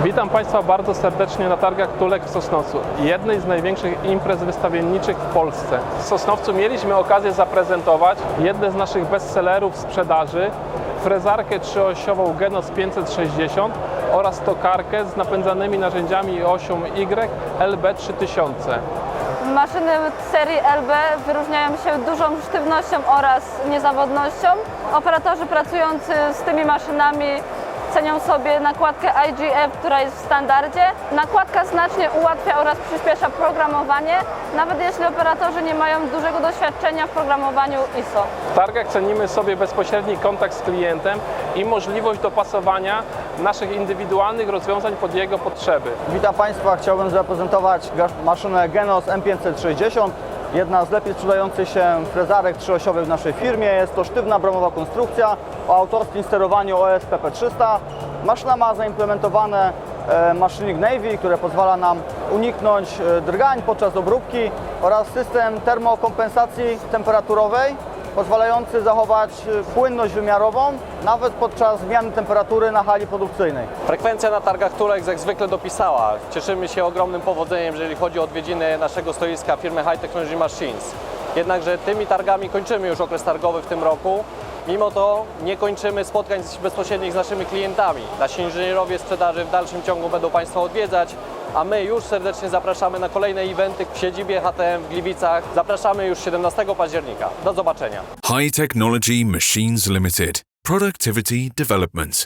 Witam Państwa bardzo serdecznie na targach Tulek w Sosnowcu, jednej z największych imprez wystawienniczych w Polsce. W Sosnowcu mieliśmy okazję zaprezentować jedne z naszych bestsellerów w sprzedaży, frezarkę trzyosiową Genos 560 oraz tokarkę z napędzanymi narzędziami osią Y LB3000. Maszyny serii LB wyróżniają się dużą sztywnością oraz niezawodnością. Operatorzy pracujący z tymi maszynami cenią sobie nakładkę IGF, która jest w standardzie. Nakładka znacznie ułatwia oraz przyspiesza programowanie, nawet jeśli operatorzy nie mają dużego doświadczenia w programowaniu ISO. W targach cenimy sobie bezpośredni kontakt z klientem i możliwość dopasowania naszych indywidualnych rozwiązań pod jego potrzeby. Witam Państwa, chciałbym zaprezentować maszynę Genos M560. Jedna z lepiej sprzedających się frezarek trzyosiowych w naszej firmie. Jest to sztywna bromowa konstrukcja o autorskim sterowaniu OS PP300. Maszyna ma zaimplementowane maszynnik Navy, które pozwala nam uniknąć drgań podczas obróbki oraz system termokompensacji temperaturowej pozwalający zachować płynność wymiarową nawet podczas zmiany temperatury na hali produkcyjnej. Frekwencja na targach Tulek jak zwykle dopisała. Cieszymy się ogromnym powodzeniem, jeżeli chodzi o odwiedziny naszego stoiska firmy High Technology Machines. Jednakże tymi targami kończymy już okres targowy w tym roku. Mimo to nie kończymy spotkań bezpośrednich z naszymi klientami. Nasi inżynierowie sprzedaży w dalszym ciągu będą Państwa odwiedzać, a my już serdecznie zapraszamy na kolejne eventy w siedzibie HTM w Gliwicach. Zapraszamy już 17 października. Do zobaczenia. High Technology Machines Limited. Productivity Development.